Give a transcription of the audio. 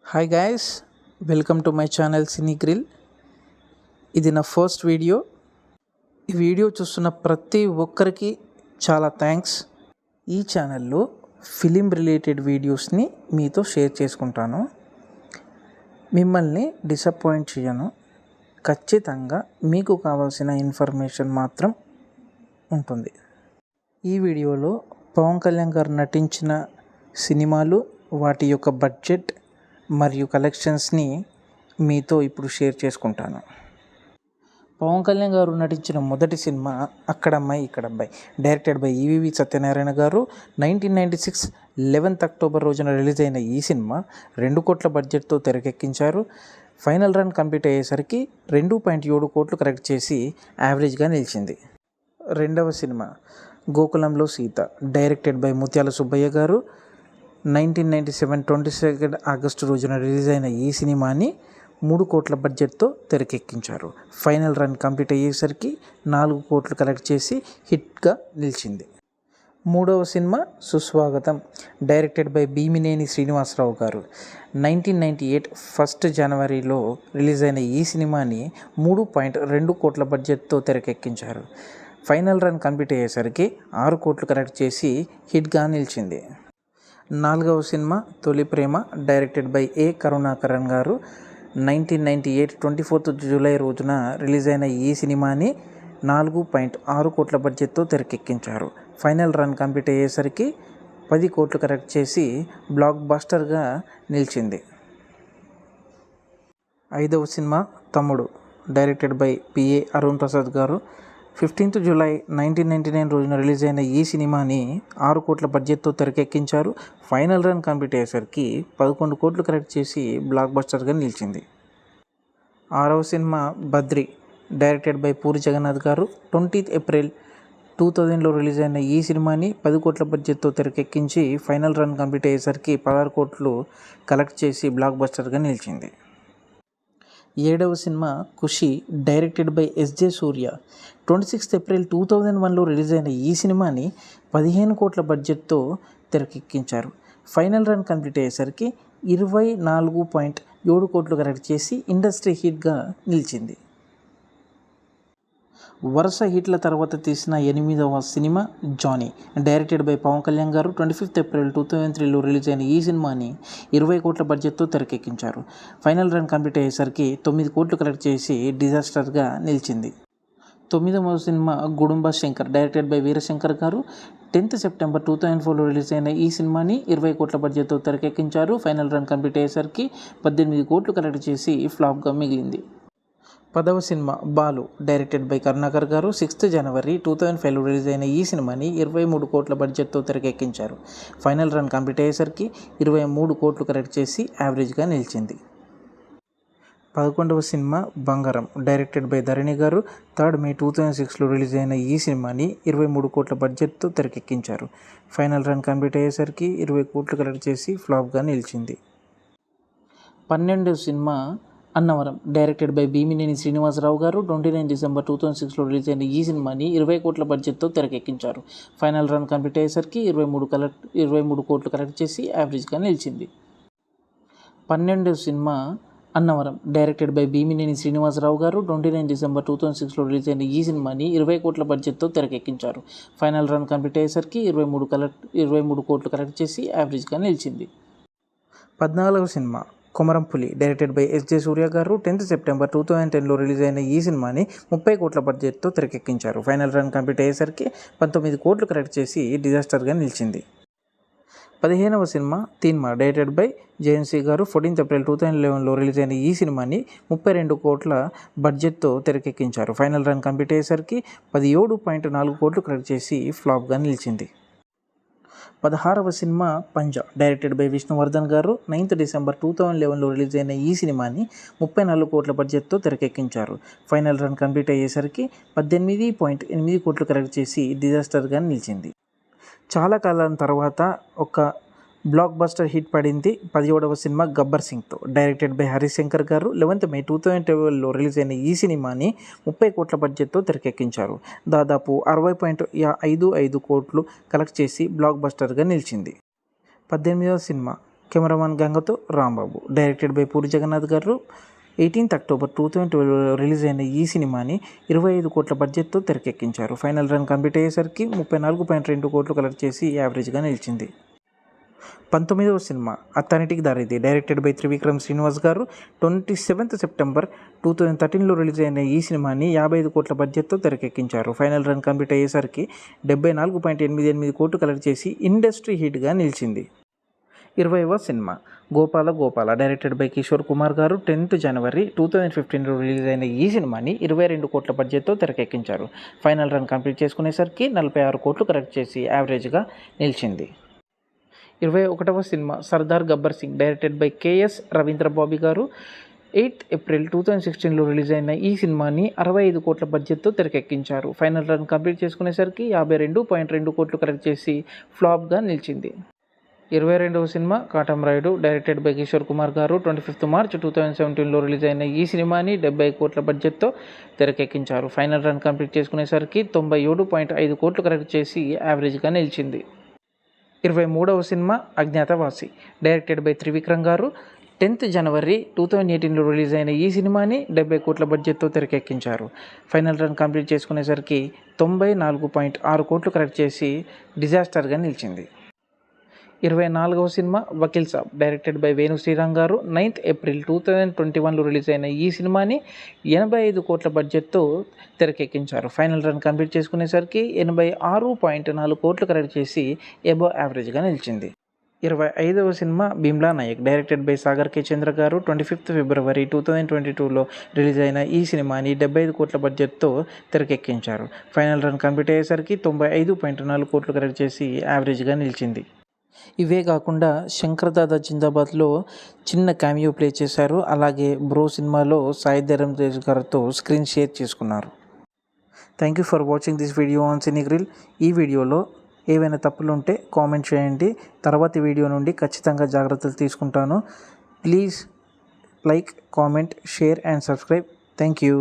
Hi guys, welcome to my channel Cine Grill. ఇది నా first video. ఈ video చూస్తున్న ప్రతి ఒక్కరికి చాలా థ్యాంక్స్. ఈ ఛానల్లో ఫిలిం రిలేటెడ్ వీడియోస్ని మీతో షేర్ చేసుకుంటాను. మిమ్మల్ని డిసప్పాయింట్ చేయను. ఖచ్చితంగా మీకు కావాల్సిన ఇన్ఫర్మేషన్ మాత్రం ఉంటుంది. ఈ వీడియోలో పవన్ కళ్యాణ్ గారు నటించిన సినిమాలు, వాటి యొక్క బడ్జెట్ మరియు కలెక్షన్స్ని మీతో ఇప్పుడు షేర్ చేసుకుంటాను. పవన్ కళ్యాణ్ గారు నటించిన మొదటి సినిమా అక్కడ అమ్మాయి ఇక్కడ అబ్బాయి, డైరెక్టెడ్ బై ఈవీవి సత్యనారాయణ గారు. 1996 11th అక్టోబర్ రోజున రిలీజ్ అయిన ఈ సినిమా 2 కోట్ల బడ్జెట్తో తెరకెక్కించారు. ఫైనల్ రన్ కంప్లీట్ అయ్యేసరికి 2.7 కోట్లు కలెక్ట్ చేసి యావరేజ్గా నిలిచింది. రెండవ సినిమా గోకులంలో సీత, డైరెక్టెడ్ బై ముత్యాల సుబ్బయ్య గారు. 1997 22 ఆగస్టు రోజున రిలీజ్ అయిన ఈ సినిమాని 3 కోట్ల బడ్జెట్తో తెరకెక్కించారు. ఫైనల్ రన్ కంప్లీట్ అయ్యేసరికి 4 కోట్లు కలెక్ట్ చేసి హిట్గా నిలిచింది. మూడవ సినిమా సుస్వాగతం, డైరెక్టెడ్ బై భీమినేని శ్రీనివాసరావు గారు. 1998 1 జనవరిలో రిలీజ్ అయిన ఈ సినిమాని 3.2 కోట్ల బడ్జెట్తో తెరకెక్కించారు. ఫైనల్ రన్ కంప్లీట్ అయ్యేసరికి 6 కోట్లు కలెక్ట్ చేసి హిట్గా నిలిచింది. నాలుగవ సినిమా తొలి ప్రేమ, డైరెక్టెడ్ బై ఏ కరుణాకరన్ గారు. 1998 24th జూలై రోజున రిలీజ్ అయిన ఈ సినిమాని 4.6 కోట్ల బడ్జెట్తో తెరకెక్కించారు. ఫైనల్ రన్ కంప్లీట్ అయ్యేసరికి 10 కోట్లు కలెక్ట్ చేసి బ్లాక్ బస్టర్గా నిలిచింది. ఐదవ సినిమా తమ్ముడు, directed by PA Arun Prasad గారు. 15th జూలై 1999 రోజున రిలీజ్ అయిన ఈ సినిమాని 6 కోట్ల బడ్జెట్తో తెరకెక్కించారు. ఫైనల్ రన్ కంప్లీట్ అయ్యేసరికి 11 కోట్లు కలెక్ట్ చేసి బ్లాక్ బస్టర్గా నిలిచింది. ఆరవ cinema Badri, directed by Puri Jagannadh గారు. 20th ఏప్రిల్ 2000లో రిలీజ్ అయిన ఈ సినిమాని 10 కోట్ల బడ్జెట్తో తెరకెక్కించి ఫైనల్ రన్ కంప్లీట్ అయ్యేసరికి 16 కోట్లు కలెక్ట్ చేసి బ్లాక్ బస్టర్గా నిలిచింది. ఏడవ సినిమా Kushi, directed by S J Surya. 26th April 2001లో రిలీజ్ అయిన ఈ సినిమాని 15 కోట్ల బడ్జెట్తో తెరకెక్కించారు. ఫైనల్ రన్ కంప్లీట్ అయ్యేసరికి 24.7 కోట్లు కలెక్ట్ చేసి ఇండస్ట్రీ హిట్గా నిలిచింది. వరుస హిట్ల తర్వాత తీసిన 8వ cinema Johnny, directed by Pawan Kalyan గారు. 25th ఏప్రిల్ 2003లో రిలీజ్ అయిన ఈ సినిమాని 20 కోట్ల బడ్జెట్తో తెరకెక్కించారు. ఫైనల్ రన్ కంప్లీట్ అయ్యేసరికి 9 కోట్లు కలెక్ట్ చేసి డిజాస్టర్గా నిలిచింది. 9వ సినిమా గుడుంబ శంకర్, డైరెక్టెడ్ బై వీరశంకర్ గారు. 10th సెప్టెంబర్ 2004లో రిలీజ్ అయిన ఈ సినిమాని 20 కోట్ల బడ్జెట్తో తెరకెక్కించారు. ఫైనల్ రన్ కంప్లీట్ అయ్యేసరికి 18 కోట్లు కలెక్ట్ చేసి ఫ్లాప్గా మిగిలింది. 10వ cinema Balu, directed by Karunakar గారు. 6th జనవరి 2005లో రిలీజ్ అయిన ఈ సినిమాని 23 కోట్ల బడ్జెట్తో తెరకెక్కించారు. ఫైనల్ రన్ కంప్లీట్ అయ్యేసరికి 23 కోట్లు కలెక్ట్ చేసి యావరేజ్గా నిలిచింది. 11వ సినిమా బంగారం, డైరెక్టెడ్ బై ధరణి గారు. 3rd May 2006లో రిలీజ్ అయిన ఈ సినిమాని 23 కోట్ల బడ్జెట్తో తెరకెక్కించారు. ఫైనల్ రన్ కంప్లీట్ అయ్యేసరికి 20 కోట్లు కలెక్ట్ చేసి ఫ్లాప్గా నిలిచింది. 12వ సినిమా అన్నవరం, డైరెక్టెడ్ బై భీమినేని శ్రీనివాసరావు గారు. 29 డిసెంబర్ 2006లో రిలీజ్ అయిన ఈ సినిమాని 20 కోట్ల బడ్జెట్తో తెరకెక్కించారు. ఫైనల్ రన్ కంప్లీట్ అయ్యేసరికి 23 కోట్లు కలెక్ట్ చేసి యావరేజ్గా నిలిచింది. 12వ సినిమా అన్నవరం, డైరెక్టెడ్ బై భీమినేని శ్రీనివాసరావు గారు. 29 డిసెంబర్ 2006లో రిలీజ్ అయిన ఈ సినిమాని 20 కోట్ల బడ్జెట్తో తెరకెక్కించారు. ఫైనల్ రన్ కంప్లీట్ అయ్యేసరికి 23 కోట్లు కలెక్ట్ చేసి యావరేజ్గా నిలిచింది. 14వ సినిమా కొమరం పులి, డైరెక్టెడ్ బై ఎస్జే సూర్య గారు. 10th సెప్టెంబర్ 2010లో రిలీజ్ అయిన ఈ సినిమాని 30 కోట్ల బడ్జెట్తో తెరకెక్కించారు. ఫైనల్ రన్ కంప్లీట్ అయ్యేసరికి 19 కోట్లు కలెక్ట్ చేసి డిజాస్టర్గా నిలిచింది. 15వ సినిమా తీన్మా, డైరెక్టెడ్ బై జేఎన్సీ గారు. 14th ఏప్రిల్ 2011లో రిలీజ్ అయిన ఈ సినిమాని 32 కోట్ల బడ్జెట్తో తెరకెక్కించారు. ఫైనల్ రన్ కంప్లీట్ అయ్యేసరికి 17.4 కోట్లు కలెక్ట్ చేసి ఫ్లాప్గా నిలిచింది. 16వ సినిమా పంజా, డైరెక్టెడ్ బై విష్ణువర్ధన్ గారు. 9th డిసెంబర్ 2011లో రిలీజ్ అయిన ఈ సినిమాని 34 కోట్ల బడ్జెట్తో తెరకెక్కించారు. ఫైనల్ రన్ కంప్లీట్ అయ్యేసరికి 18.8 కోట్లు కలెక్ట్ చేసి డిజాస్టర్గా నిలిచింది. చాలా కాలం తర్వాత ఒక బ్లాక్ బస్టర్ హిట్ పడింది 17వ సినిమా గబ్బర్ సింగ్తో, డైరెక్టెడ్ బై హరిశంకర్ గారు. 11th May 2012లో రిలీజ్ అయిన ఈ సినిమాని 30 కోట్ల బడ్జెట్తో తెరకెక్కించారు. దాదాపు 60.55 కోట్లు కలెక్ట్ చేసి బ్లాక్ బస్టర్గా నిలిచింది. 18వ సినిమా కెమెరామాన్ గంగతో రాంబాబు. డైరెక్టెడ్ బై పూరి జగన్నాథ్ గారు. 18th October 2012 రిలీజ్ అయిన ఈ సినిమాని 25 కోట్ల బడ్జెట్తో తెరకెక్కించారు. ఫైనల్ రన్ కంప్లీట్ అయ్యేసరికి 34.2 కోట్లు కలెక్ట్ చేసి యావరేజ్గా నిలిచింది. 19వ cinema Attarintiki Daredi. Directed by Trivikram Srinivas గారు. 27th September 2013 రిలీజ్ అయిన ఈ సినిమాని 55 కోట్ల బడ్జెట్తో తెరకెక్కించారు. ఫైనల్ రన్ కంప్లీట్ అయ్యేసరికి 74.88 కోట్లు కలెక్ట్ చేసి ఇండస్ట్రీ హిట్గా నిలిచింది. 20వ సినిమా గోపాల గోపాల. డైరెక్టెడ్ బై కిషోర్ కుమార్ గారు. 10th January 2015 రిలీజ్ అయిన ఈ సినిమాని 22 కోట్ల బడ్జెట్తో తెరకెక్కించారు. ఫైనల్ రన్ కంప్లీట్ చేసుకునేసరికి 46 కోట్లు కలెక్ట్ చేసి యావరేజ్గా నిలిచింది. 21వ cinema Sardar Gabbar Singh. Directed by KS Ravindra Bobby గారు. 8th April 2016 రిలీజ్ అయిన ఈ సినిమాని 65 కోట్ల బడ్జెట్తో తెరకెక్కించారు. ఫైనల్ రన్ కంప్లీట్ చేసుకునేసరికి 52.2 కోట్లు కలెక్ట్ చేసి ఫ్లాప్గా నిలిచింది. 22వ సినిమా కాటమరాయుడు. డైరెక్టెడ్ బై కిషోర్ కుమార్ గారు. 25th March 2017 రిలీజ్ అయిన ఈ సినిమాని 70 కోట్ల బడ్జెట్తో తెరకెక్కించారు. ఫైనల్ రన్ కంప్లీట్ చేసుకునేసరికి 97.5 కోట్లు కలెక్ట్ చేసి యావరేజ్గా నిలిచింది. 23వ సినిమా అజ్ఞాతవాసి. డైరెక్టెడ్ బై త్రివిక్రమ్ గారు. 10th January 2018 రిలీజ్ అయిన ఈ సినిమాని 70 కోట్ల బడ్జెట్తో తెరకెక్కించారు. ఫైనల్ రన్ కంప్లీట్ చేసుకునేసరికి 94.6 కోట్లు కలెక్ట్ చేసి డిజాస్టర్గా నిలిచింది. 24వ సినిమా వకీల్ సాబ్. డైరెక్టెడ్ బై వేణు శ్రీరామ్ గారు. 9th April 2021 రిలీజ్ అయిన ఈ సినిమాని 85 కోట్ల బడ్జెట్తో తెరకెక్కించారు. ఫైనల్ రన్ కంప్లీట్ చేసుకునేసరికి 86.4 కోట్లు కలెక్ట్ చేసి అబోవ్ యావరేజ్గా నిలిచింది. 25వ సినిమా భీమ్లా నాయక్. డైరెక్టెడ్ బై సాగర్ కే చంద్ర గారు. 25th February 2022 రిలీజ్ అయిన ఈ సినిమాని 75 కోట్ల బడ్జెట్తో తెరకెక్కించారు. ఫైనల్ రన్ కంప్లీట్ అయ్యేసరికి 95.4 కోట్లు కలెక్ట్ చేసి యావరేజ్గా నిలిచింది. ఇవే కాకుండా శంకర్ దాదా జిందాబాద్లో చిన్న క్యామియో ప్లే చేశారు. అలాగే బ్రో సినిమాలో సాయి ధరమ్ తేజ్ గారితో స్క్రీన్ షేర్ చేసుకున్నారు. Thank you for watching this video on Cine Grill. ఈ వీడియోలో ఏవైనా తప్పులు ఉంటే కామెంట్ చేయండి. తర్వాతి వీడియో నుండి ఖచ్చితంగా జాగ్రత్తలు తీసుకుంటాను. Please like, comment, share and subscribe. Thank you.